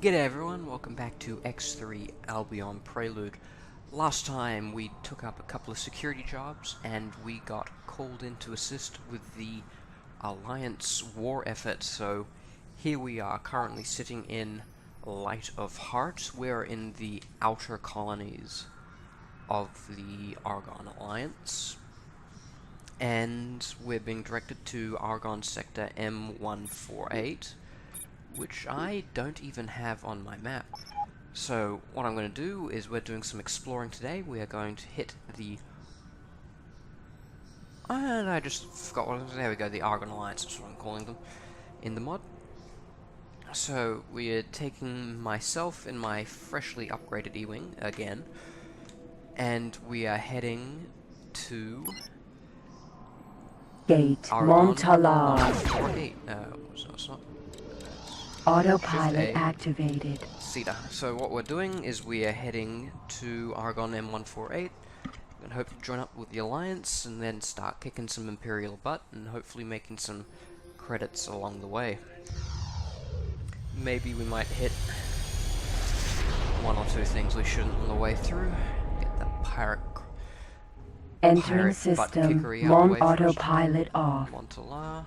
G'day everyone, welcome back to X3 Albion Prelude. Last time we took up a couple of security jobs and we got called in to assist with the Alliance war effort, so here we are currently sitting in Light of Heart. We're in the outer colonies of the Argon Alliance, and we're being directed to Argon Sector M148, which I don't even have on my map. So what I'm going to do is we're doing some exploring today. We are going to hit the... and I just forgot what it was. There we go, the Argon Alliance, that's what I'm calling them in the mod. So we are taking myself in my freshly upgraded E-Wing again, and we are heading to... Gate Montalar. 148. So it's not... Autopilot activated. Cedar. So what we're doing is we are heading to Argon M148 and hope to join up with the Alliance and then start kicking some Imperial butt and hopefully making some credits along the way. Maybe we might hit one or two things we shouldn't on the way through. Get the pirate Entering system. Autopilot off. Montalar.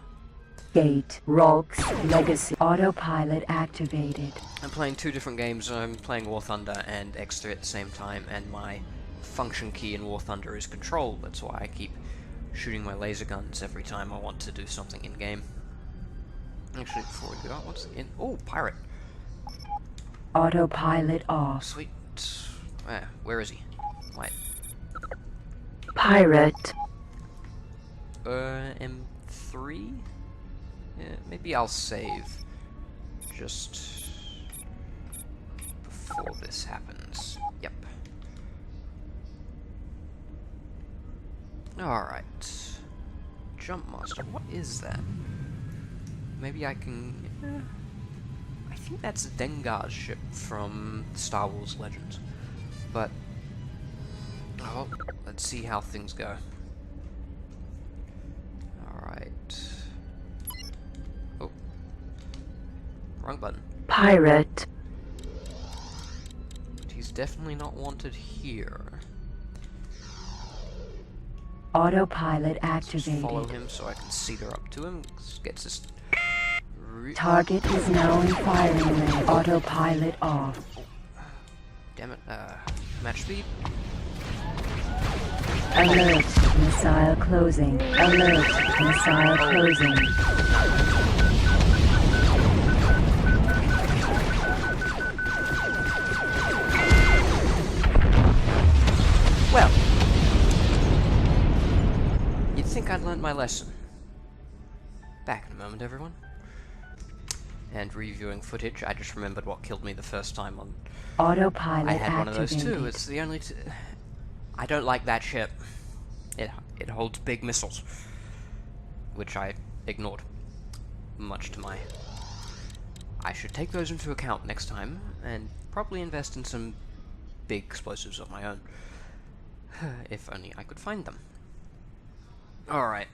Gate Rolks Legacy. Autopilot activated. I'm playing two different games. I'm playing War Thunder and X3 at the same time, and my function key in War Thunder is control. That's why I keep shooting my laser guns every time I want to do something in game. Actually, before we go, what's in? Oh, pirate. Autopilot off. Sweet. Where is he? Wait. Pirate. M3. Yeah, maybe I'll save just before this happens. Yep. Alright. Jump Master, what is that? Maybe I can... I think that's Dengar's ship from Star Wars Legends. But... oh, let's see how things go. Alright. Wrong button. Pirate. He's definitely not wanted here. Autopilot activated. Just follow him so I can cedar up to him. Gets this... Target is now in firing range. Autopilot off. Damn it. Match speed. Alert. Missile closing. Alert. Missile closing. Well, you'd think I'd learned my lesson. Back in a moment, everyone. And reviewing footage, I just remembered what killed me the first time on... Autopilot I had one of those activated. too. It's the only... I don't like that ship. It holds big missiles, which I ignored, much to my... I should take those into account next time, and probably invest in some big explosives of my own. If only I could find them. Alright.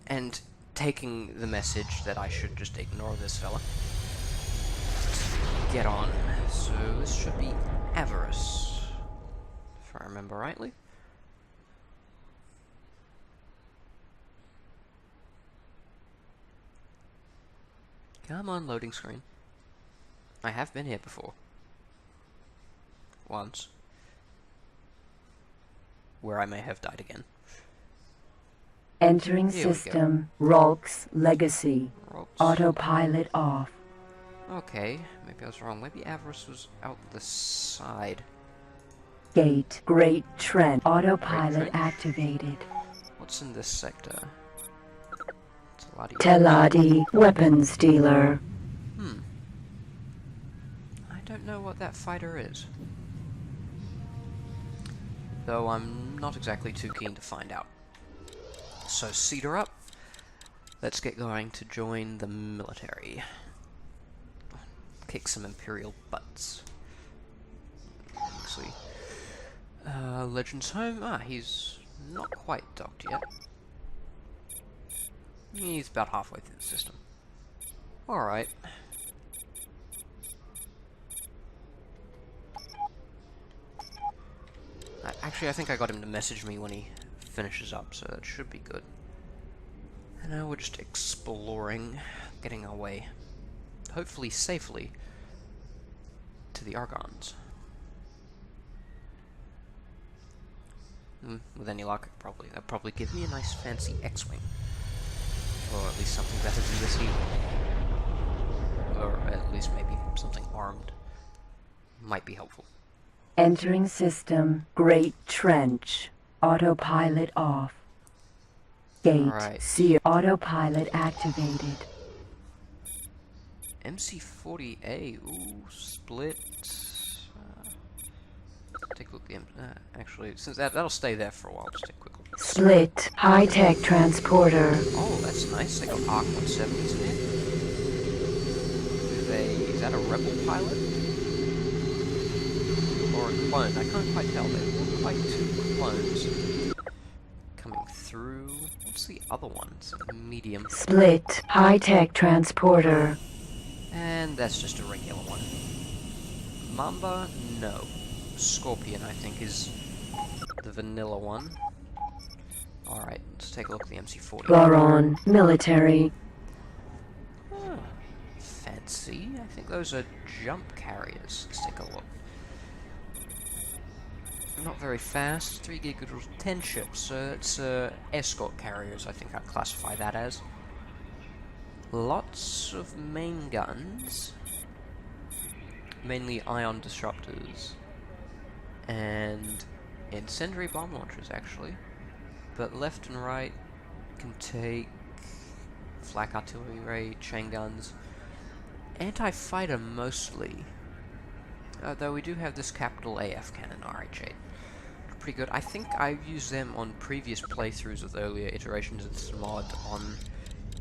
And taking the message that I should just ignore this fella. Get on. So this should be Avarice, if I remember rightly. Come on, loading screen. I have been here before. Once. Where I may have died again. Entering system. Rolks Legacy. Rolks. Autopilot off. Okay, maybe I was wrong. Maybe Avarice was out the side. Gate Great Trent. Autopilot Great Trench. Activated. What's in this sector? Teladi Weapons Dealer. I don't know what that fighter is. Though I'm not exactly too keen to find out. So cedar up. Let's get going to join the military. Kick some Imperial butts. Actually, Legends home. He's not quite docked yet. He's about halfway through the system. Alright. Actually, I think I got him to message me when he finishes up, so that should be good. And now we're just exploring, getting our way, hopefully safely, to the Argons. With any luck, that'll probably give me a nice fancy X-Wing. Or at least something better than this evil. Or at least maybe something armed. Might be helpful. Entering system. Great Trench. Autopilot off. Gate. Right. See autopilot activated. MC40A. Ooh, split. Take a look at the actually, since that'll stay there for a while, just take a quick look. Split. High-tech transporter. Oh, that's nice. They got Arc 170s in here. Is that a rebel pilot? Or a clone? I can't quite tell. They look like two clones coming through. What's the other one? It's a medium. Split. High-tech transporter. And that's just a regular one. Mamba? No. Scorpion, I think, is the vanilla one. Alright, let's take a look at the MC40. Boron. Military. Oh, fancy. I think those are jump carriers. Let's take a look. Not very fast. 3 gigajoule, 10 ships. So it's escort carriers, I think I'd classify that as. Lots of main guns. Mainly ion disruptors. And incendiary bomb launchers, actually. But left and right can take flak artillery ray, chain guns, anti-fighter mostly. Though we do have this capital AF cannon, RH8. Pretty good. I think I've used them on previous playthroughs with earlier iterations of this mod on...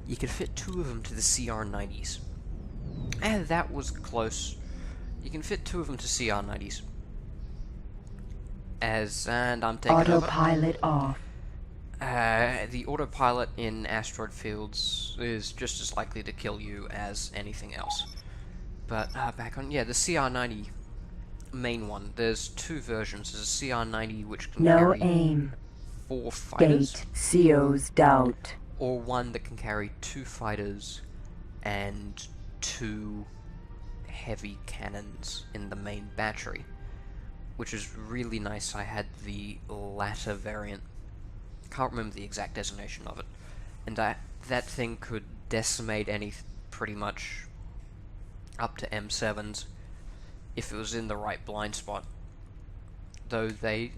You could fit 2 of them to the CR90s. And that was close. You can fit 2 of them to CR90s. And I'm taking Autopilot off. The autopilot in asteroid fields is just as likely to kill you as anything else. But back on, yeah, the CR90 main one. There's 2 versions. There's a CR90 which can No carry aim. 4 fighters, Gate. CO's doubt. or one that can carry 2 fighters and 2 heavy cannons in the main battery, which is really nice. I had the latter variant. Can't remember the exact designation of it. And that thing could decimate pretty much up to M7s if it was in the right blind spot. Though they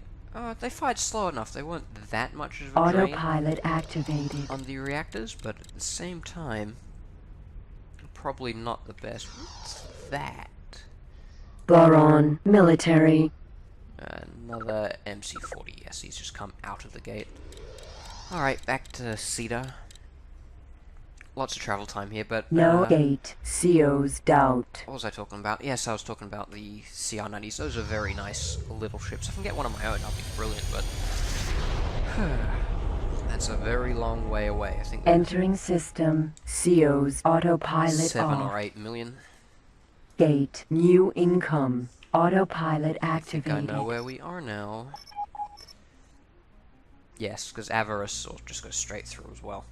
fired slow enough. They weren't that much of a drain Autopilot activated. on the reactors, but at the same time, probably not the best. What's that? Boron. Military. Another MC40. Yes, he's just come out of the gate. Alright, back to Cedar. Lots of travel time here, but... No gate. CO's doubt. What was I talking about? Yes, I was talking about the CR90s. Those are very nice little ships. If I can get one of my own, I'll be brilliant, but... That's a very long way away. I think... Entering system. CO's autopilot 7 off. or 8 million. Gate. New income. Autopilot I think I activated. know where we are now. Yes, because Avarice will just go straight through as well.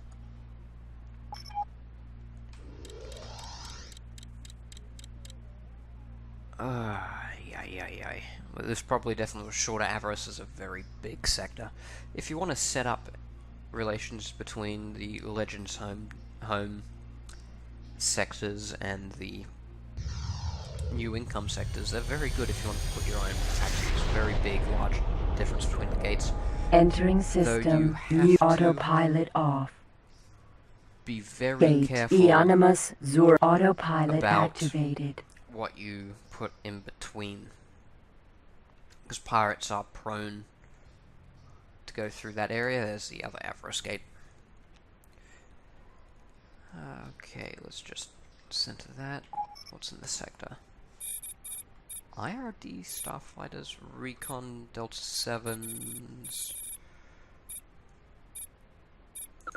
Yeah. Well, this probably definitely was shorter. Avarice is a very big sector. If you want to set up relations between the Legends home sectors and the new income sectors, they're very good if you want to put your own factories. Very big, large difference between the gates. Entering system. have New to autopilot off. Be very Gate. careful Eonimus Zur autopilot about activated. what you put in between, because pirates are prone to go through that area. There's the other Avarice gate. Okay, let's just center that. What's in the sector? IRD starfighters, recon Delta 7s.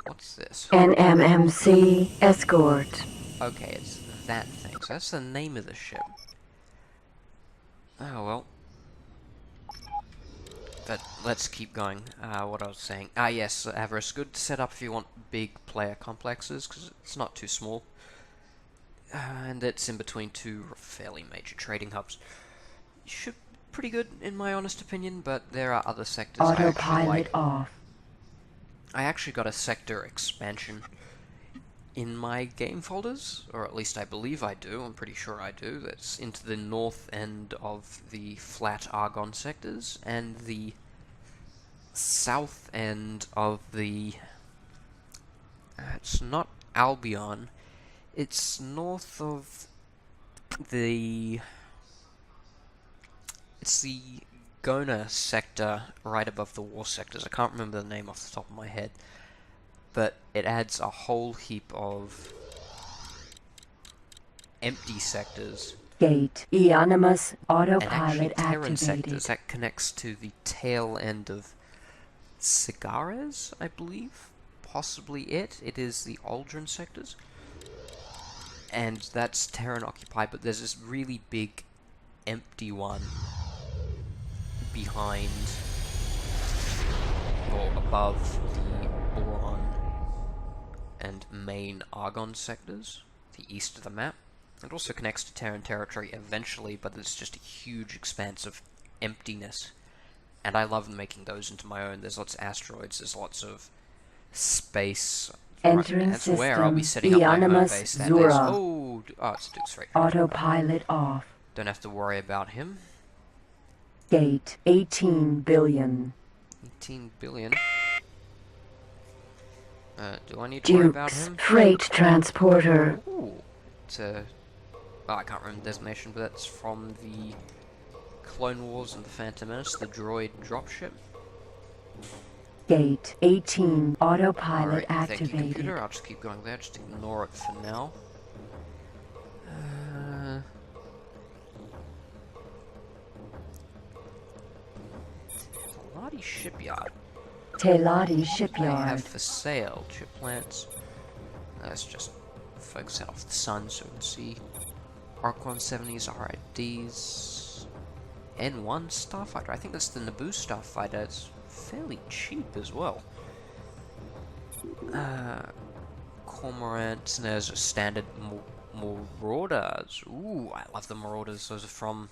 What's this? NMMC escort. Okay, it's that thing. So that's the name of the ship. Oh well. But let's keep going. What I was saying. Yes, Avarice. Good setup if you want big player complexes, because it's not too small. And it's in between two fairly major trading hubs. Should pretty good, in my honest opinion, but there are other sectors I actually Autopilot like. off. I actually got a sector expansion in my game folders, or at least I believe I do, I'm pretty sure I do. That's into the north end of the flat Argon sectors, and the south end of the... it's not Albion, it's north of the... it's the Gona sector, right above the war sectors. I can't remember the name off the top of my head. But it adds a whole heap of empty sectors. Gate. Eonimus And autopilot actually Terran activated. sectors. That connects to the tail end of Cigares, I believe. Possibly it. It is the Aldrin sectors. And that's Terran occupied, but there's this really big empty one behind or above the Boron and main Argon sectors, the east of the map. It also connects to Terran territory eventually, but it's just a huge expanse of emptiness. And I love making those into my own. There's lots of asteroids, there's lots of space. Entering That's where I'll be system. setting up my home Eonimus base. That is, Zura. it's Duke's Freight. Autopilot off. Don't have to worry about him. Gate. 18 billion. 18 billion. Do I need to worry about Duke's him? freight transporter. Ooh. It's a... oh, I can't remember the designation, but that's from the Clone Wars and the Phantom Menace, the droid dropship. Gate. 18 autopilot Alright, thank you, activated. computer. I'll just keep going there, just ignore it for now. Teladi Shipyard. Teladi They have shipyard. for sale chip plants. Let's just focus that off the sun so we can see. Arc 170s, RIDs, N1 Starfighter. I think that's the Naboo Starfighter. It's fairly cheap as well. Cormorants, and there's a standard Marauders. Ooh, I love the Marauders. Those are from...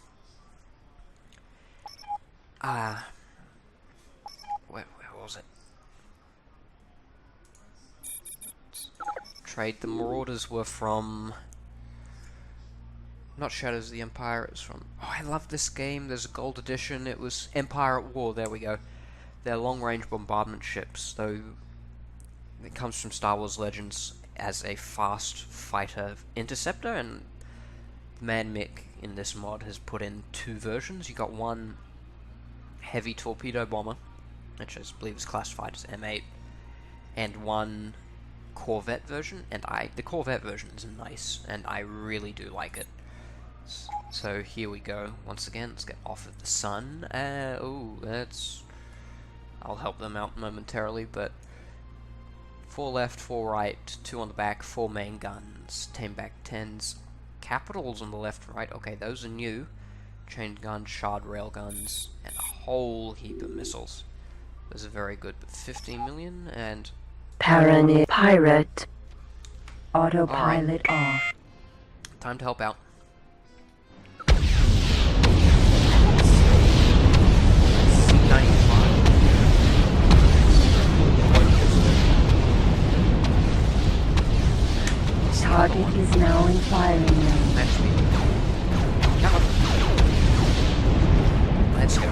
where was it? Trade. The Marauders were from... not Shadows of the Empire, it was from... oh, I love this game. There's a gold edition. It was Empire at War. There we go. They're long-range bombardment ships, though it comes from Star Wars Legends as a fast fighter interceptor, and Man Mick in this mod has put in two versions. You got one heavy torpedo bomber, which I believe is classified as M8, and one Corvette version, and the Corvette version is nice, and I really do like it. So here we go. Once again, let's get off of the sun. I'll help them out momentarily, but 4 left, 4 right, 2 on the back, 4 main guns, 10 back 10s, capitals on the left and right. Okay, those are new. Chain guns, shard rail guns, and a whole heap of missiles. Those are very good, but 15 million and... Pirate. Autopilot off. time to help out. Target is now in firing range. Match me. Come on. Let's go.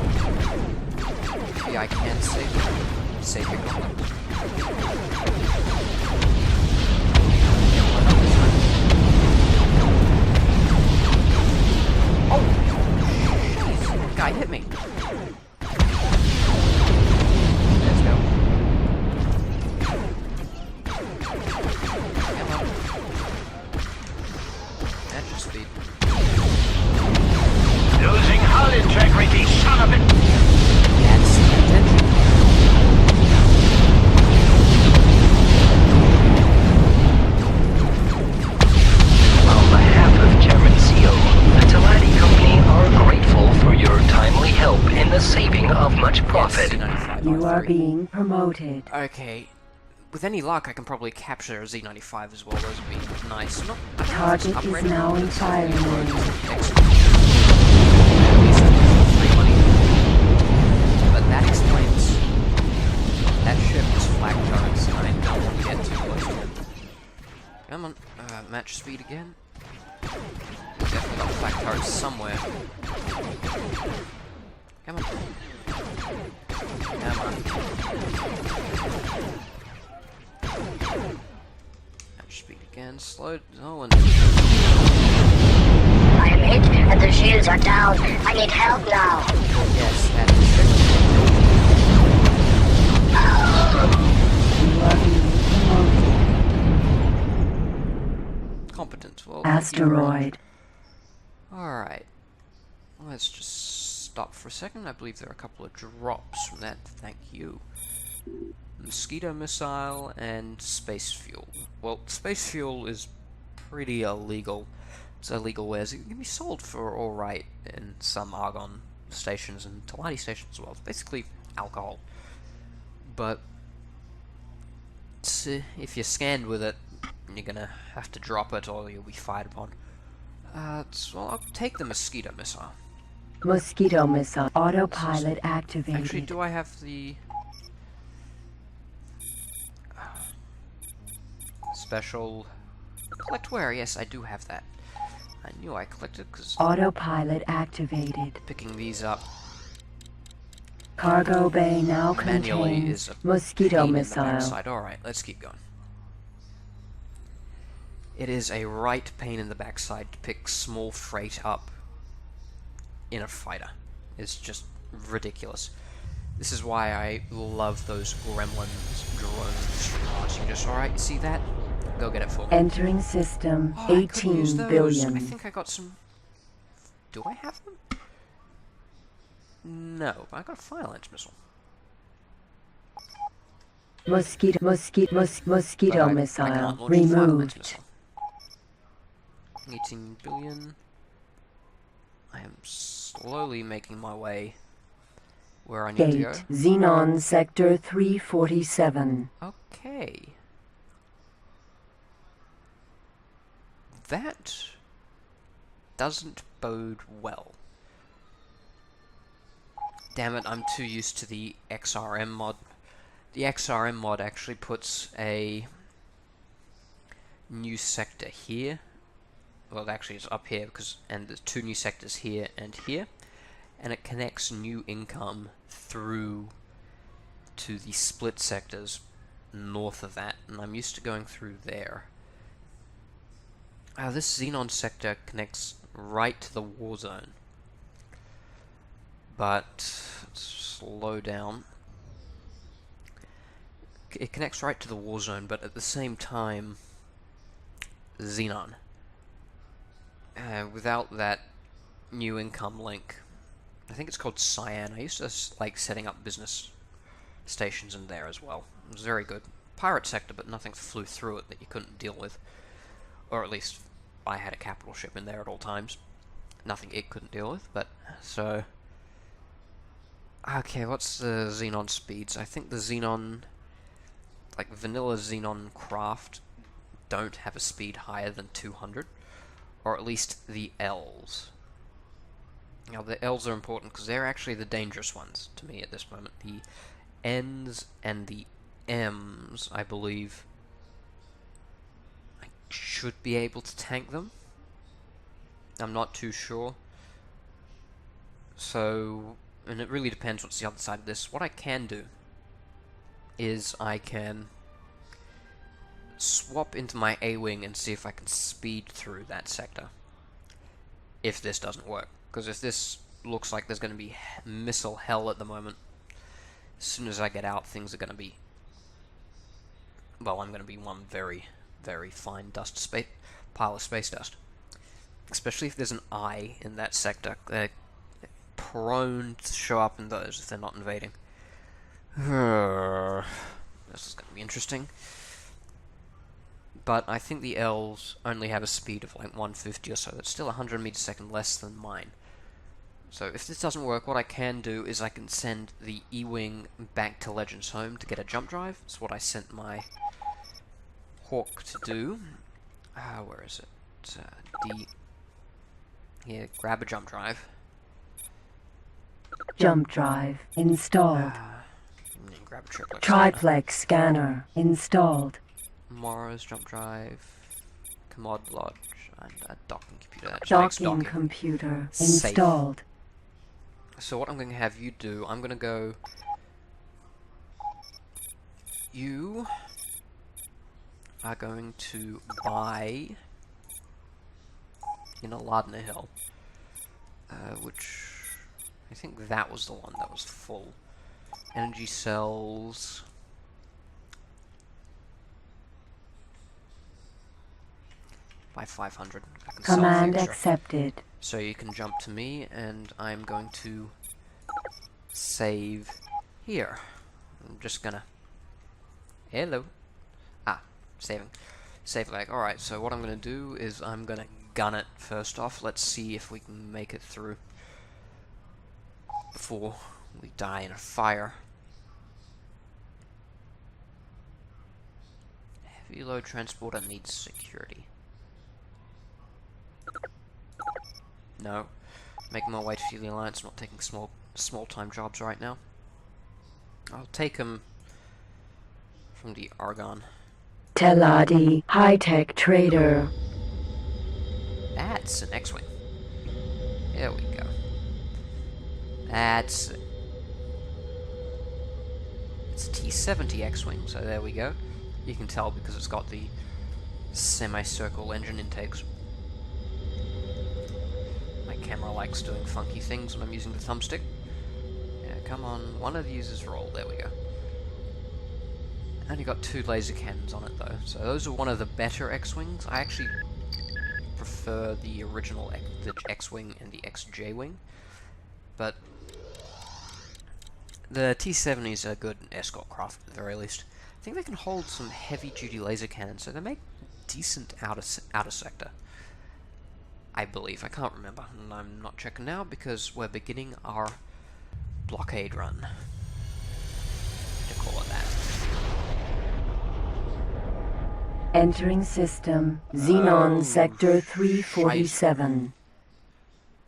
Maybe I can save your gauntlet. Oh! Jeez, guy hit me. Let's go. Come on. At your speed. Losing hull integrity, son of a... That's the intention. On behalf of Chairman Seal, the Teladi Company are grateful for your timely help in the saving of much profit. Z95 You are R3. being promoted. Okay, with any luck, I can probably capture a Z95 as well. Those would be nice. Not, I don't know if Target it's is upgraded now or in it's firing fully range. upgraded. At least free money. But that explains that ship is flag turrets, and I don't want to get too close to it. Come on, match speed again. Definitely got flag turrets somewhere. Come on. Come on. Match speed again. Slow. Oh, and I am hit and the shields are down. I need help now. yes, that is You are being promoted. competent. Well, Asteroid. alright. Let's just stop for a second. I believe there are a couple of drops from that. Thank you. Mosquito missile and space fuel. Well, space fuel is pretty illegal. It's illegal wares. It can be sold for alright in some Argon stations and Talati stations as well. It's basically alcohol. But if you're scanned with it, you're gonna have to drop it or you'll be fired upon. Well, I'll take the mosquito missile. Mosquito missile. Autopilot activated. Actually, do I have the special collect where? Yes, I do have that. I knew I collected because Autopilot activated. picking these up Cargo bay now manually contains is a mosquito pain in the missile. backside. Alright, let's keep going. It is a right pain in the backside to pick small freight up in a fighter. It's just ridiculous. This is why I love those Gremlins drones. You just, alright, you see that? Go get it for me. Entering system. Oh, I couldn't use 18 those. billion. I think I got some... Do I have them? No, I got a fire lance missile. Mosquito But I missile can't launch the fire lance removed. missile. 18 billion. I am slowly making my way where I need to go. Gate Xenon Sector 347. Okay. That doesn't bode well. Damn it, I'm too used to the XRM mod. The XRM mod actually puts a new sector here. Well, actually it's up here, and there's two new sectors here and here. And it connects new income through to the split sectors north of that, and I'm used to going through there. This Xenon sector connects right to the war zone. But, slow down. It connects right to the war zone, but at the same time, Xenon. Without that new income link, I think it's called Cyan. I used to like setting up business stations in there as well. It was very good. Pirate sector, but nothing flew through it that you couldn't deal with. Or at least I had a capital ship in there at all times. Nothing it couldn't deal with, but so... Okay, what's the Xenon speeds? I think the Xenon... like vanilla Xenon craft don't have a speed higher than 200. Or at least the L's. Now, the L's are important because they're actually the dangerous ones to me at this moment. The N's and the M's, I believe, I should be able to tank them. I'm not too sure. So, and it really depends what's the other side of this. What I can do is I can swap into my A-wing and see if I can speed through that sector. If this doesn't work. Because if this looks like there's going to be missile hell at the moment, as soon as I get out, things are going to be... well, I'm going to be one very, very fine pile of space dust. Especially if there's an eye in that sector. They're prone to show up in those if they're not invading. This is going to be interesting. But I think the L's only have a speed of like 150 or so. That's still 100 meters a second less than mine. So if this doesn't work, what I can do is I can send the E-Wing back to Legends Home to get a jump drive. It's what I sent my Hawk to do. Where is it? Here, grab a jump drive. Jump drive installed. Grab a triplex. Triplex scanner installed. Mara's jump drive. Commod lodge. And a docking computer. That makes Docking docking computer safe. installed. So what I'm going to have you do, I'm going to go... You are going to buy in Aladna Hill, which I think that was the one that was full. Energy cells. By 500. I can sell the Command extra. accepted. So you can jump to me, and I'm going to save here. I'm just gonna... Hello. Saving. Save lag. Alright, so what I'm gonna do is I'm gonna gun it first off. Let's see if we can make it through before we die in a fire. Heavy load transporter needs security. No. Making my way to the Alliance, not taking small-time jobs right now. I'll take them from the Argon. Teladi, high-tech trader. That's an X-Wing. There we go. That's... It's a T-70 X-Wing, so there we go. You can tell because it's got the semicircle engine intakes. My camera likes doing funky things when I'm using the thumbstick. Yeah, come on, one of these is roll. There we go. Only got 2 laser cannons on it though, so those are one of the better X-Wings. I actually prefer the original the X-Wing and the XJ-Wing, but the T-70s are good escort craft at the very least. I think they can hold some heavy-duty laser cannons, so they make decent outer sector. I believe. I can't remember, and I'm not checking now because we're beginning our blockade run. To call it that. Entering system. Xenon Sector 347.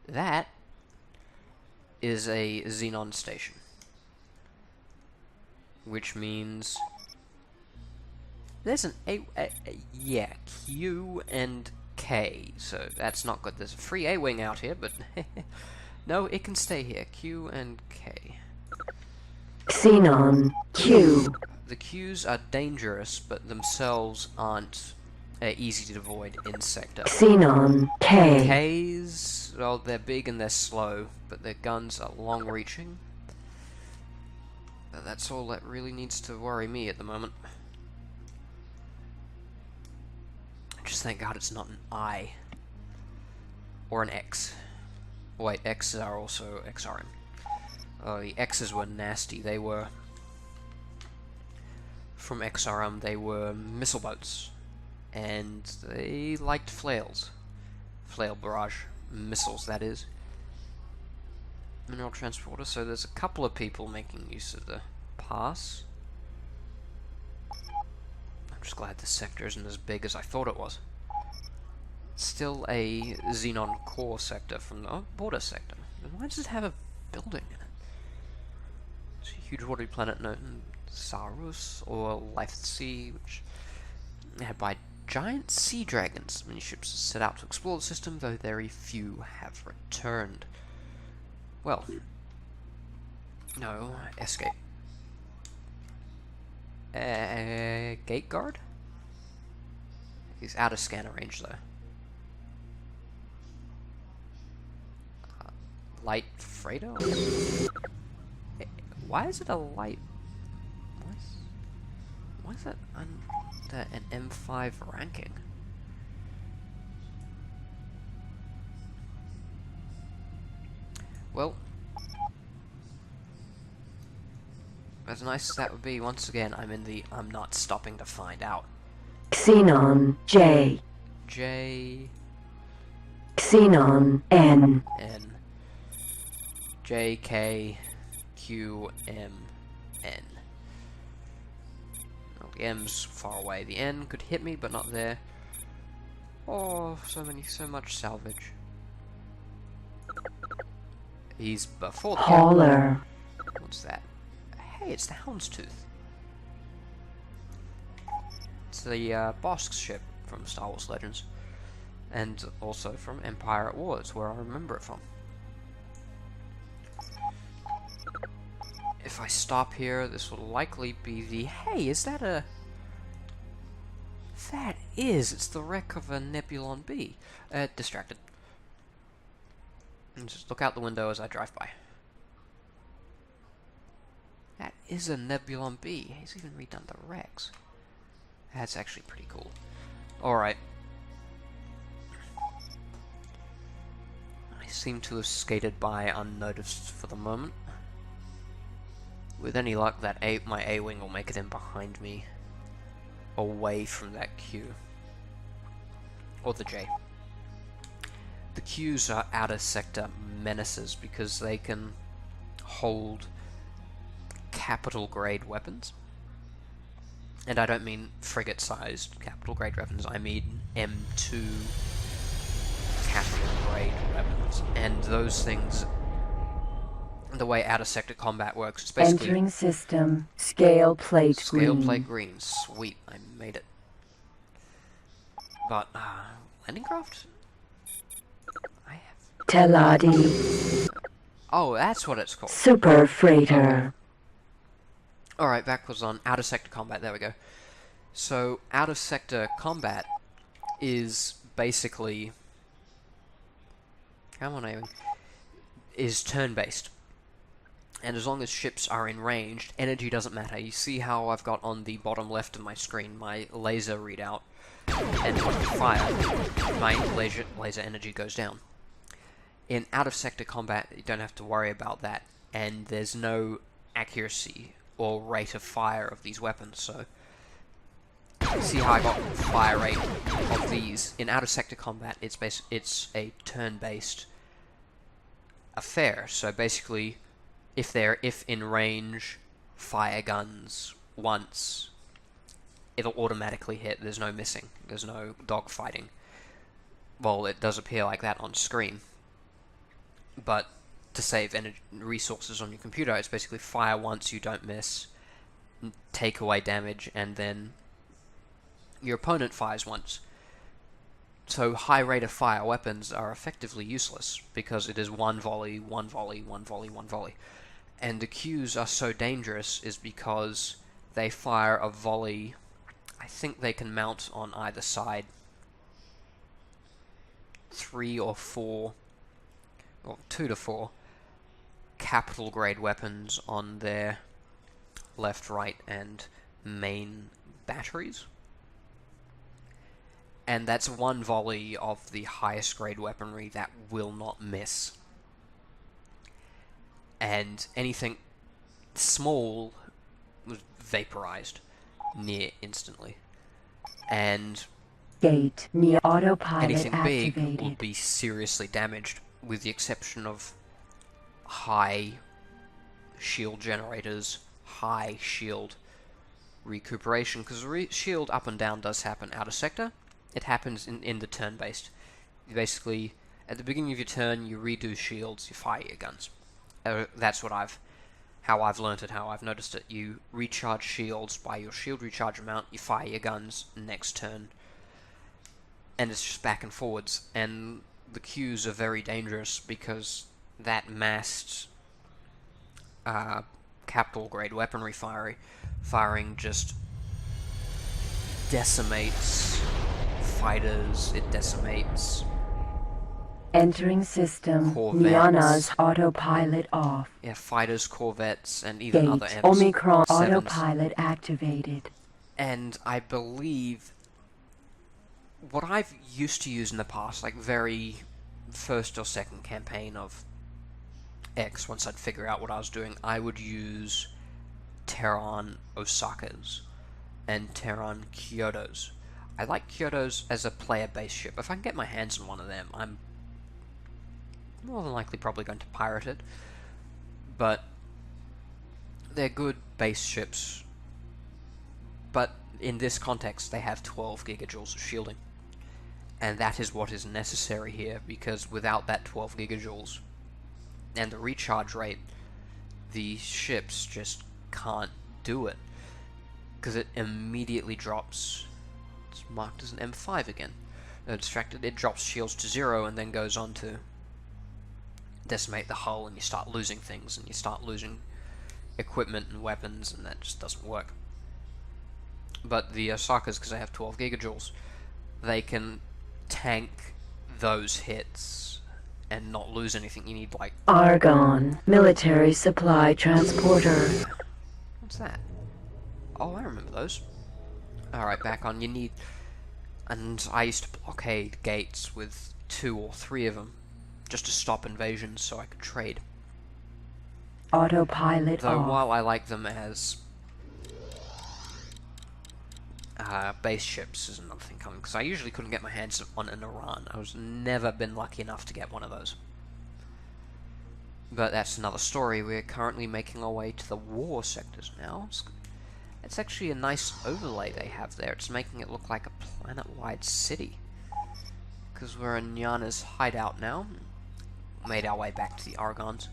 That is a Xenon station. Which means... There's an yeah, Q and K, so that's not good. There's a free A-Wing out here, but no, it can stay here. Q and K. Xenon Q. The Qs are dangerous, but themselves aren't easy to avoid in Sector. Xenon K. Ks, well, they're big and they're slow, but their guns are long-reaching. That's all that really needs to worry me at the moment. Just thank God it's not an I. Or an X. Wait, X's are also XRM. Oh, the X's were nasty. They were... From XRM, they were missile boats. And they liked flails. Flail barrage missiles, that is. Mineral transporter, so there's a couple of people making use of the pass. I'm just glad the sector isn't as big as I thought it was. Still a Xenon core sector from the border sector. And why does it have a building in it? It's a huge watery planet known as Sarus, or Life at Sea, which had by giant sea dragons. Many ships set out to explore the system, though very few have returned. Well, no, escape. Gate guard? He's out of scanner range though. Light freighter? Why is it a light? Why is that under an M5 ranking? Well, as nice as that would be, once again, I'm in the I'm not stopping to find out. Xenon J. J. Xenon N. N. J, K, Q, M, N. Well, the M's far away. The N could hit me, but not there. Oh, so much salvage. He's before the Hauler. What's that? Hey, it's the Houndstooth. It's the Bosk ship from Star Wars Legends. And also from Empire at War, it's where I remember it from. If I stop here, this will likely be the... Hey, is that a... That is, it's the wreck of a Nebulon B. Distracted. And just look out the window as I drive by. That is a Nebulon B. He's even redone the wrecks. That's actually pretty cool. Alright. I seem to have skated by unnoticed for the moment. With any luck, that my A-wing will make it in behind me. Away from that Q. Or the J. The Qs are outer sector menaces because they can hold capital grade weapons. And I don't mean frigate sized capital grade weapons, I mean M2 capital grade weapons. And those things, the way outer sector combat works, it's basically... Entering system. Scale plate green. Scale plate green. Sweet, I made it. But, landing craft? I have... Teladi. Oh, that's what it's called. Super freighter. Alright, backwards on outer sector combat, there we go. So, outer sector combat is basically... How am I aiming? Is turn-based. And as long as ships are in range, energy doesn't matter. You see how I've got on the bottom left of my screen my laser readout, and when I fire, my laser energy goes down. In out-of-sector combat, you don't have to worry about that, and there's no accuracy or rate of fire of these weapons, so... See how I got fire rate of these? In out-of-sector combat, it's a turn-based affair, so basically... If in range, fire guns once, it'll automatically hit. There's no missing. There's no dogfighting. Well, it does appear like that on screen. But to save energy resources on your computer, it's basically fire once, you don't miss, take away damage, and then your opponent fires once. So high rate of fire weapons are effectively useless, because it is one volley, one volley, one volley, one volley. And the Qs are so dangerous is because they fire a volley. I think they can mount on either side 3 or 4, or 2 to 4 capital grade weapons on their left, right, and main batteries. And that's one volley of the highest grade weaponry that will not miss. And anything small was vaporized near instantly. And Gate near autopilot anything big activated. will be seriously damaged, with the exception of high shield generators, high shield recuperation, because shield up and down does happen out of sector. It happens in the turn-based. Basically, at the beginning of your turn, you redo shields, you fire your guns. That's what how I've learnt it, how I've noticed it. You recharge shields by your shield recharge amount, you fire your guns next turn. And it's just back and forwards. And the Qs are very dangerous because that massed capital grade weaponry firing just decimates fighters, it decimates Entering system. Corvettes. Niana's autopilot off. fighters, corvettes, and even other Gate. M7s. Omicron autopilot activated. And I believe what I've used to use in the past, like very first or second campaign of X, once I'd figure out what I was doing, I would use Terran Osakas and Terran Kyotos. I like Kyotos as a player-based ship. If I can get my hands on one of them, I'm more than likely probably going to pirate it. but they're good base ships. But in this context, they have 12 gigajoules of shielding. And that is what is necessary here, because without that 12 gigajoules and the recharge rate, the ships just can't do it. Because it immediately drops. It's marked as an M5 again. Distracted, it drops shields to 0 and then goes on to decimate the hull, and you start losing things, and you start losing equipment and weapons, and that just doesn't work. But the Osakas, because they have 12 gigajoules, they can tank those hits and not lose anything. You need, like... Argon, military supply transporter. What's that? Oh, I remember those. Alright, back on. You need... And I used to blockade gates with 2 or 3 of them, just to stop invasions so I could trade. Autopilot Though off. while I like them as base ships, is another thing coming, because I usually couldn't get my hands on an Iran. I was never been lucky enough to get one of those. But that's another story. We're currently making our way to the war sectors now. It's actually a nice overlay they have there. It's making it look like a planet-wide city. Because we're in Yana's hideout now. Made our way back to the Argons.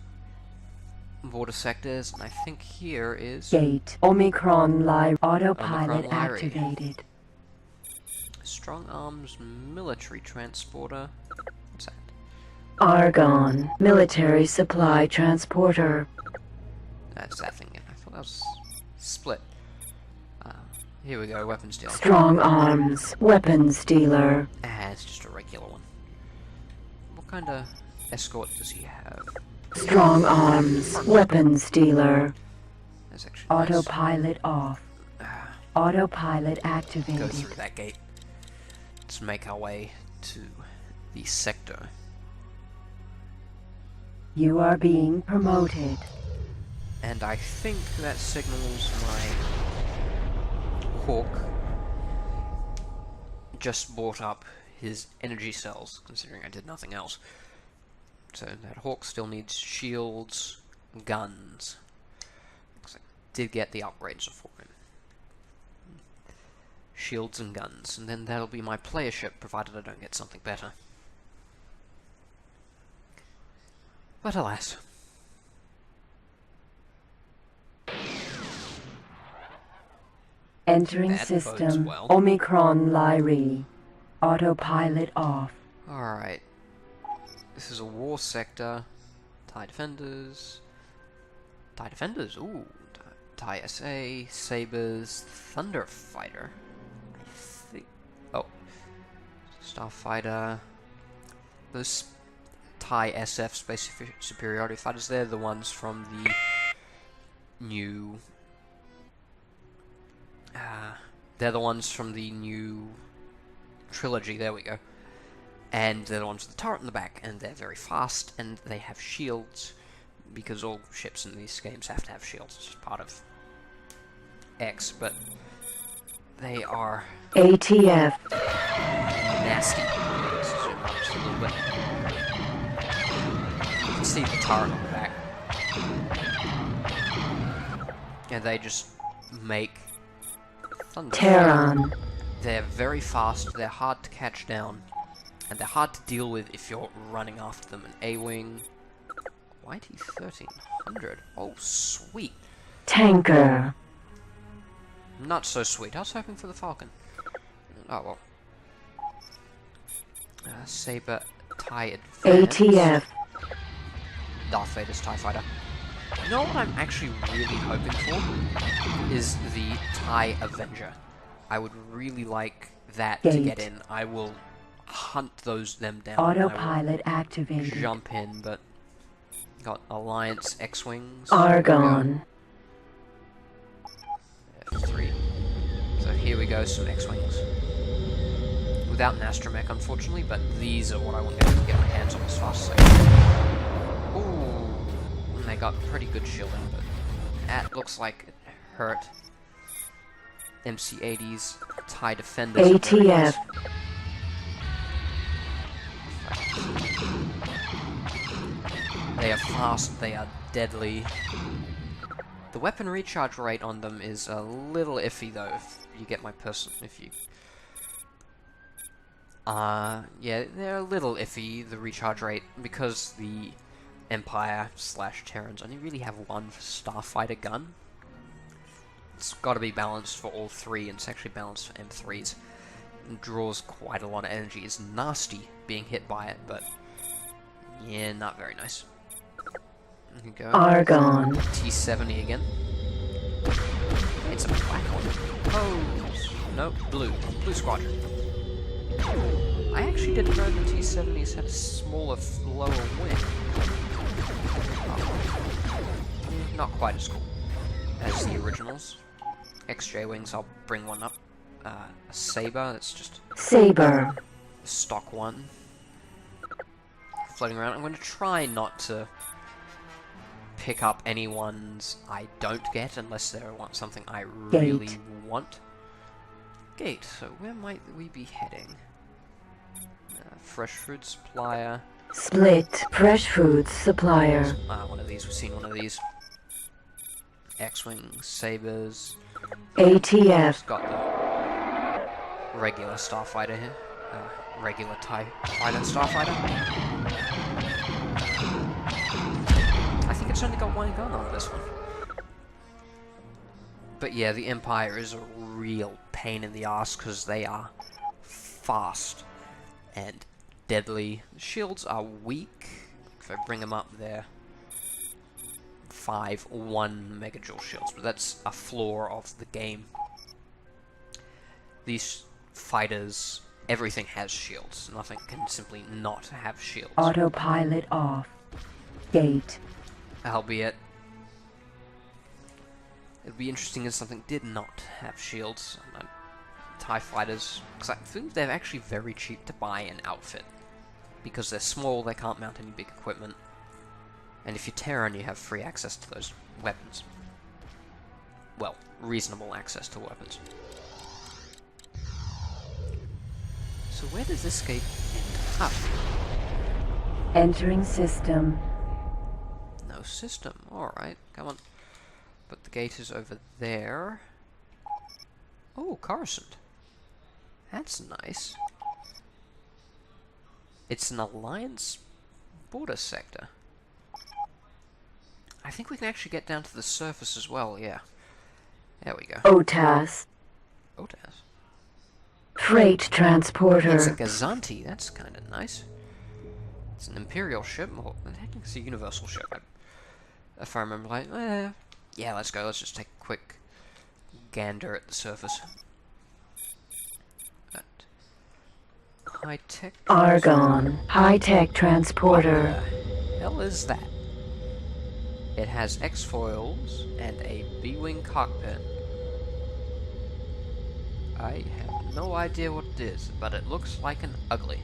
Border sectors, and I think here is... Gate. Omicron Lyre. Autopilot Omicron Lyre. activated. Strong Arms Military Transporter. What's that? Argon, military supply transporter. That's that thing. I thought that was split. Here we go, weapons dealer. Strong arms, weapons dealer. Ah, it's just a regular one. What kind of escort does he have? Strong arms, weapons dealer. That's actually nice. Autopilot off. Autopilot Go activated. through that gate. Let's make our way to the sector. You are being promoted. And I think that signals my Hawk just bought up his energy cells, considering I did nothing else. So that Hawk still needs shields, guns. Because I did get the upgrades for him. Shields and guns, and then that'll be my player ship, provided I don't get something better. But alas. Entering That bodes system. well. Omicron Lyre. Autopilot off. Alright. This is a war sector. TIE Defenders. TIE Defenders, ooh. TIE SA, Sabers, Thunder Fighter. Oh. Starfighter. Those TIE SF Space Superiority Fighters, they're the ones from the new... they're the ones from the new trilogy, there we go. And they're the ones with the turret in the back, and they're very fast, and they have shields, because all ships in these games have to have shields. It's just part of X, but they are ATF. nasty. Let's zoom up just a little bit. You can see the turret on the back. And they just make thunder. Terran. They're very fast, they're hard to catch down, and they're hard to deal with if you're running after them. An A-Wing... YT-1300. Oh, sweet. Tanker. Not so sweet. I was hoping for the Falcon. Oh, well. Saber TIE Advance. ATF. Darth Vader's TIE Fighter. You know what I'm actually really hoping for? Is the TIE Avenger. I would really like that to get in. I will hunt them down. Autopilot activated. Jump in, but... Got Alliance X-Wings. Argon. F3. So here we go, some X-Wings. Without an astromech, unfortunately, but these are what I want to get my hands on as fast as I can. Ooh, and they got pretty good shielding, but that looks like it hurt. MC-80s, TIE Defenders. ATF. They are fast, they are deadly. The weapon recharge rate on them is a little iffy though, if you get my if you... yeah, they're a little iffy, the recharge rate, because the Empire/Terrans only really have one Starfighter gun. It's gotta be balanced for all three, and it's actually balanced for M3s. It draws quite a lot of energy. It's nasty being hit by it, but yeah, not very nice. There you go. Argon. T-70 again. It's a black one. Oh, no, blue. Blue Squadron. I actually didn't know the T-70s had a smaller, lower wing. Not quite as cool as the originals. XJ wings, I'll bring one up. A Saber, that's just Saber. stock one. Floating around. I'm going to try not to pick up any ones I don't get unless they want something I really want. Gate, so where might we be heading? Fresh food supplier. Split. Fresh food supplier. One of these, we've seen one of these. X-Wing, Sabers. ATF. Got the regular Starfighter here. Regular TIE Fighter Starfighter. I think it's only got one gun on this one. But yeah, the Empire is a real pain in the ass because they are fast and deadly. The shields are weak. If I bring them up there, 1 megajoule shields, but that's a flaw of the game. These fighters, everything has shields. Nothing can simply not have shields. Autopilot off. Gate. Albeit, it'd be interesting if something did not have shields. TIE fighters, because I think they're actually very cheap to buy and outfit. Because they're small, they can't mount any big equipment. And if you're Terran, you have free access to those weapons. Well, reasonable access to weapons. So where does this gate end up? Entering system. No system. Alright, come on. But the gate is over there. Oh, Coruscant. That's nice. It's an Alliance border sector. I think we can actually get down to the surface as well, yeah. There we go. OTAS. OTAS. Freight transporter. It's a Gazanti, that's kind of nice. It's an Imperial ship, well, I think it's a Universal ship. If I remember right, yeah, let's go, let's just take a quick gander at the surface. High-tech... Argon. High-tech transporter. What the hell is that? It has X-foils and a B-wing cockpit. I have no idea what it is, but it looks like an ugly.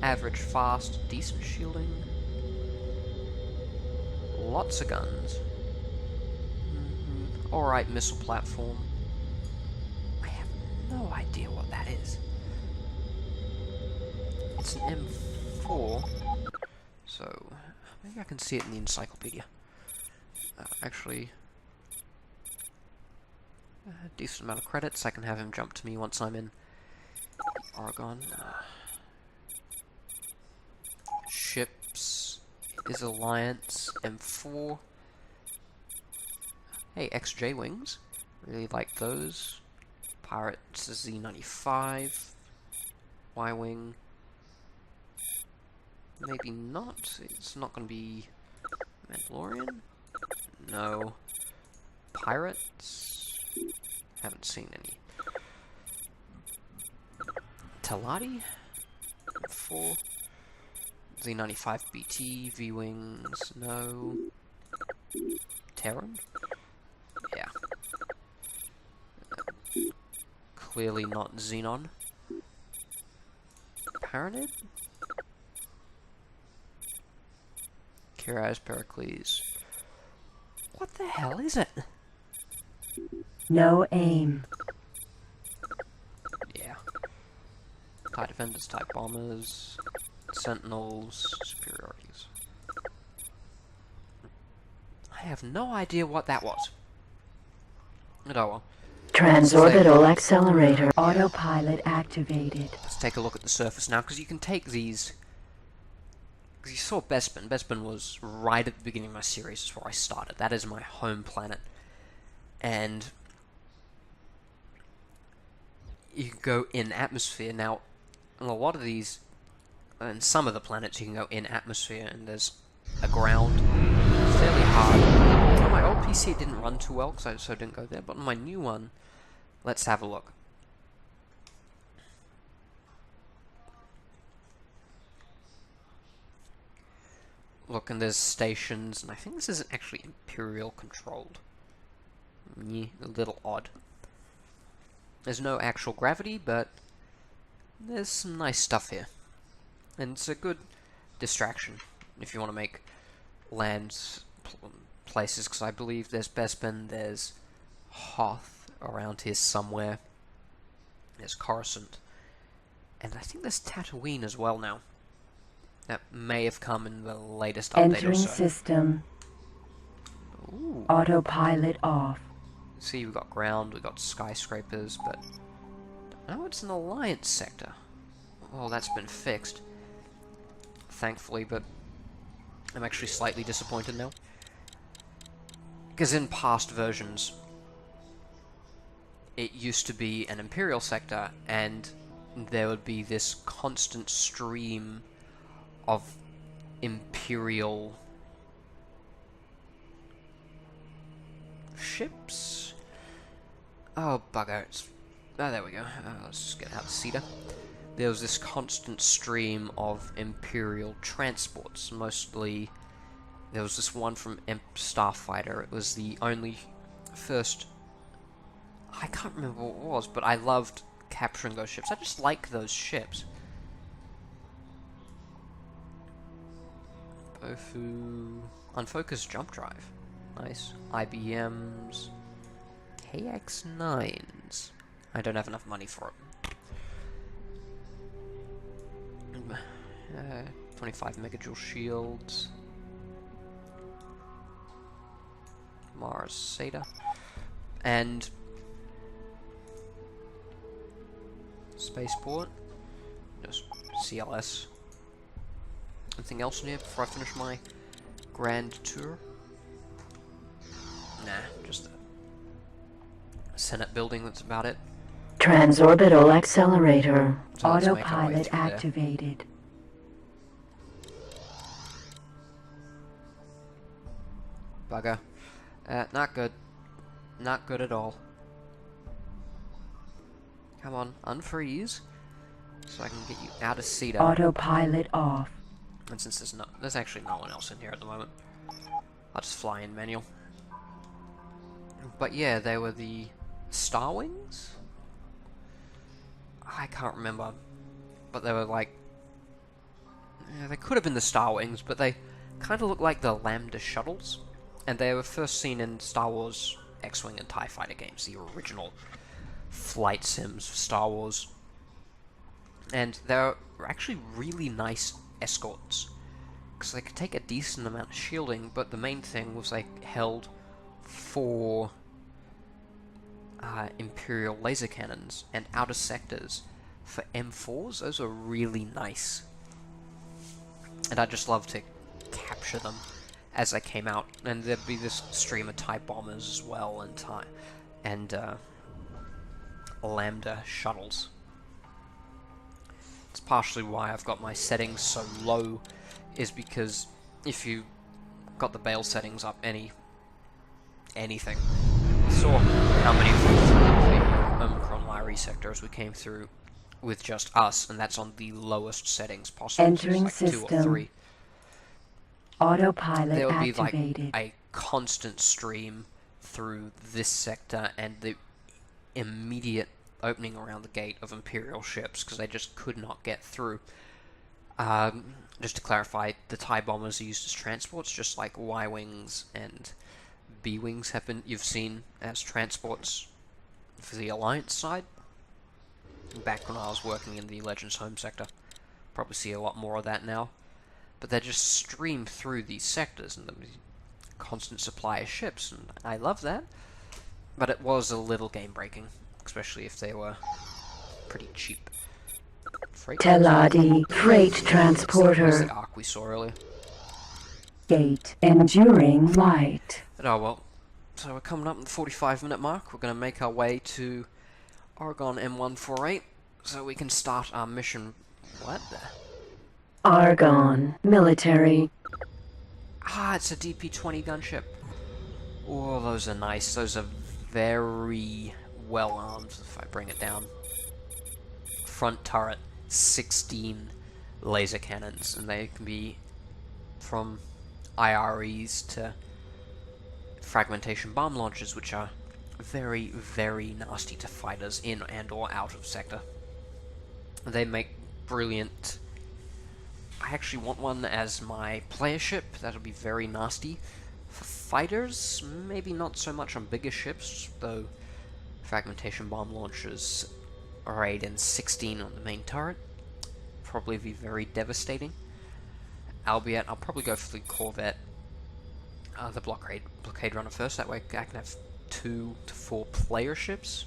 Average fast, decent shielding. Lots of guns. Alright, missile platform. I have no idea what that is. It's an M4, so maybe I can see it in the encyclopedia. Actually, a decent amount of credits. I can have him jump to me once I'm in Argon. Ships is Alliance M4. Hey, XJ wings. Really like those. Pirates Z95. Y-wing. Maybe not. It's not going to be Mandalorian. No. Pirates. Haven't seen any. Talati. 4. Z95 BT. V-wings. No. Terran. Yeah. Clearly not Xenon. Paranid? Kiraz Pericles. What the hell is it? No aim. Yeah. TIE defenders, TIE bombers, sentinels, superiorities. I have no idea what that was. But oh well. Transorbital accelerator. Autopilot activated. Let's take a look at the surface now, because you can take these... Because you saw Bespin. Bespin was right at the beginning of my series, is where I started. That is my home planet. And... you can go in atmosphere. Now, on a lot of these... and some of the planets, you can go in atmosphere, and there's a ground. Fairly hard. On my old PC it didn't run too well, so I didn't go there, but on my new one, let's have a look. Look, and there's stations, and I think this isn't actually Imperial controlled. Yeah, a little odd. There's no actual gravity, but there's some nice stuff here. And it's a good distraction if you want to make lands places, because I believe there's Bespin, there's Hoth around here somewhere, there's Coruscant, and I think there's Tatooine as well now. That may have come in the latest update Entering or so. system. Ooh. Autopilot off. See, we've got ground, we've got skyscrapers, but... oh, it's an Alliance sector. Well, that's been fixed. Thankfully, but... I'm actually slightly disappointed now. Because in past versions, it used to be an Imperial sector, and there would be this constant stream of Imperial ships? Oh, bugger. Oh, there we go. Let's just get out the Cedar. There was this constant stream of Imperial transports. Mostly, there was this one from Imp Starfighter. It was the only first... I can't remember what it was, but I loved capturing those ships. I just like those ships. Bofu... Unfocused jump drive. Nice. IBMs... KX9s. I don't have enough money for it. 25 megajoule shields. Mars Seda. And... Spaceport. Just CLS. Anything else in here before I finish my grand tour? Nah, just the Senate building, that's about it. Transorbital accelerator. So let's make our way Autopilot through there. activated. Bugger. Not good. Not good at all. Come on, unfreeze. So I can get you out of Cedar. Autopilot off. And since there's actually no one else in here at the moment, I'll just fly in manual. But yeah, they were the Star Wings? I can't remember. But they were like... yeah, they could have been the Star Wings, but they kind of look like the Lambda shuttles. And they were first seen in Star Wars X-Wing and TIE Fighter games, the original flight sims for Star Wars. And they're actually really nice escorts, because they could take a decent amount of shielding, but the main thing was they held 4 Imperial laser cannons and outer sectors for M4s. Those are really nice. And I just love to capture them as they came out. And there'd be this stream of TIE bombers as well, and Lambda shuttles. It's partially why I've got my settings so low, is because if you got the bail settings up anything, saw how many the Omicron Lyri sectors we came through with just us, and that's on the lowest settings possible. Entering like 2 or system. 3. Autopilot There would be activated. like a constant stream through this sector, and the immediate opening around the gate of Imperial ships, because they just could not get through. Just to clarify, the TIE bombers are used as transports, just like Y-wings and B-wings you've seen as transports for the Alliance side. back when I was working in the Legends Home sector. Probably see a lot more of that now. But they just stream through these sectors and the constant supply of ships, and I love that. But it was a little game-breaking, especially if they were pretty cheap. Teladi Freight Transporter. That's the arc we saw earlier. Gate Enduring Light. But oh well. So we're coming up in the 45-minute mark. We're going to make our way to Argon M148 so we can start our mission. What the? Argon Military. Ah, it's a DP-20 gunship. Oh, those are nice. Those are very well armed, if I bring it down. Front turret, 16 laser cannons, and they can be from IREs to fragmentation bomb launchers, which are very, very nasty to fighters in and or out of sector. They make brilliant... I actually want one as my player ship. That'll be very nasty. For fighters, maybe not so much on bigger ships, though fragmentation bomb launchers are 8 and 16 on the main turret. Probably be very devastating. Albeit, I'll probably go for the Corvette, the blockade runner first. That way I can have 2 to 4 player ships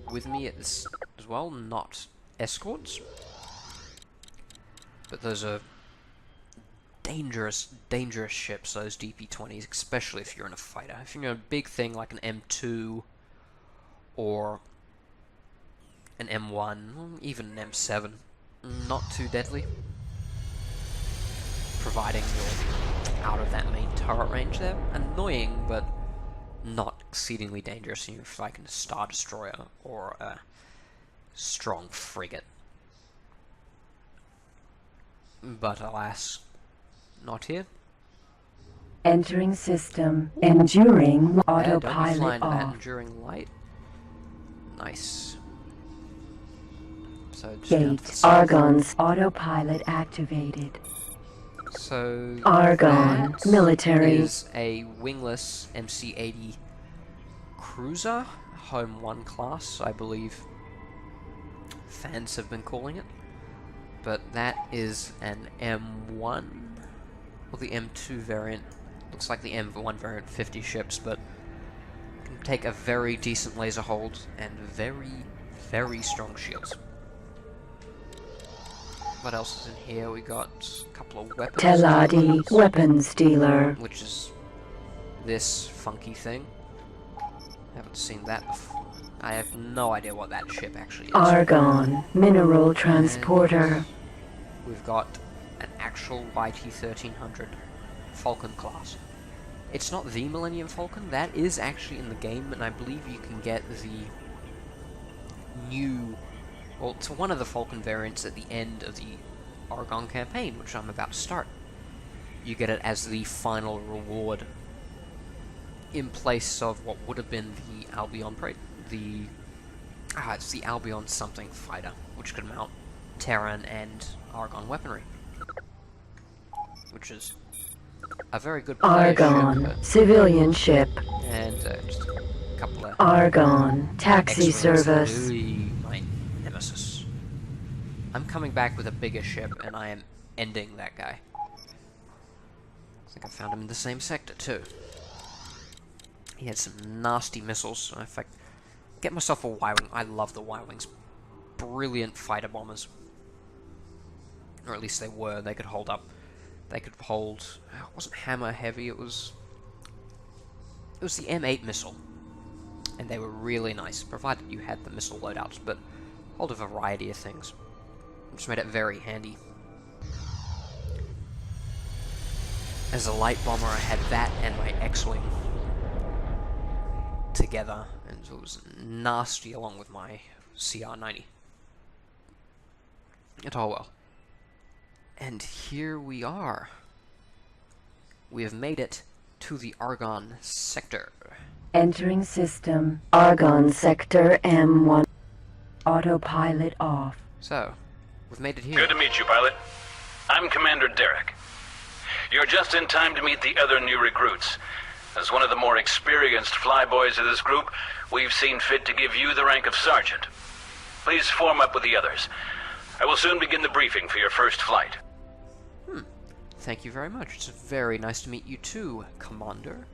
with me at this as well, not escorts. But those are dangerous, dangerous ships, those DP-20s, especially if you're in a fighter. If you're in a big thing like an M2 or an M1, even an M7, not too deadly, providing you're out of that main turret range there. Annoying, but not exceedingly dangerous if like a Star Destroyer or a strong frigate. But alas, not here. Entering system. Enduring autopilot flying that off. enduring light. Nice. So just down to Gate the south. Argon's autopilot activated. So Argon that Military. is a wingless MC-80 cruiser, Home 1 class, I believe fans have been calling it. But that is an M1, or the M2 variant. Looks like the M1 variant, 50 ships, but can take a very decent laser hold and very, very strong shields. What else is in here? We got a couple of weapons. Teladi Weapons Dealer. Which is this funky thing. Haven't seen that before. I have no idea what that ship actually is. Argon Mineral Transporter. And we've got an actual YT-1300 Falcon class. It's not the Millennium Falcon, that is actually in the game, and I believe you can get the new... Well, it's one of the Falcon variants at the end of the Argon campaign, which I'm about to start. You get it as the final reward in place of what would have been the Albion it's the Albion something fighter, which could mount Terran and Argon weaponry, which is a very good player Argon ship, Civilian Ship. and just a couple of Argon Taxi X-wings. Service. Ooh, my nemesis. I'm coming back with a bigger ship, and I am ending that guy. I think I found him in the same sector too. He had some nasty missiles, so if I get myself a Y-Wing, I love the Y-Wings. Brilliant fighter bombers. Or at least they were, they could hold up. They could hold, it wasn't hammer heavy, it was the M8 missile. And they were really nice, provided you had the missile loadouts, but hold a variety of things. Which made it very handy. As a light bomber, I had that and my X-Wing together, and it was nasty along with my CR-90. Oh well. And here we are. We have made it to the Argon sector. Entering system. Argon Sector M1. Autopilot off. So, we've made it here. Good to meet you, pilot. I'm Commander Derek. You're just in time to meet the other new recruits. As one of the more experienced flyboys of this group, we've seen fit to give you the rank of sergeant. Please form up with the others. I will soon begin the briefing for your first flight. Thank you very much. It's very nice to meet you too, Commander.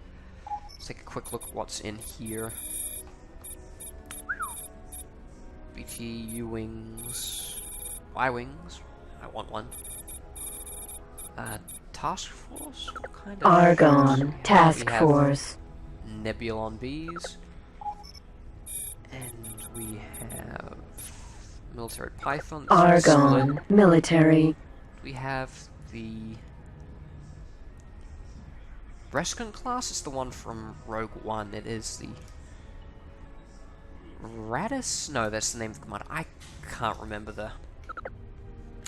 Let's take a quick look at what's in here. BTU wings. Y-wings. I want one. Task Force? What kind of Argon ships? Task We have Force. Nebulon Bees. And we have Military Python. This one's Argon split. Military. We have the Rescon class. It's the one from Rogue One. It is the Radis? No, that's the name of the commander. I can't remember the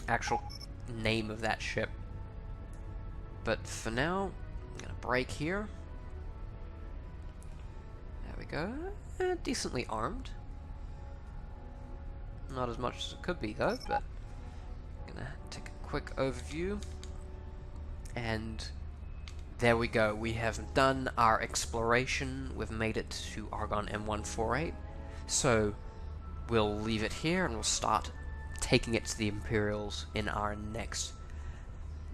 actual name of that ship. But for now, I'm gonna break here. There we go. Decently armed. Not as much as it could be though, but I'm gonna take a quick overview. And there we go. We have done our exploration. We've made it to Argon M148. So we'll leave it here and we'll start taking it to the Imperials in our next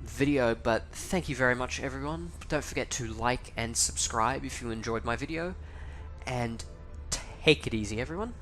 video. But thank you very much, everyone. Don't forget to like and subscribe if you enjoyed my video. And take it easy, everyone.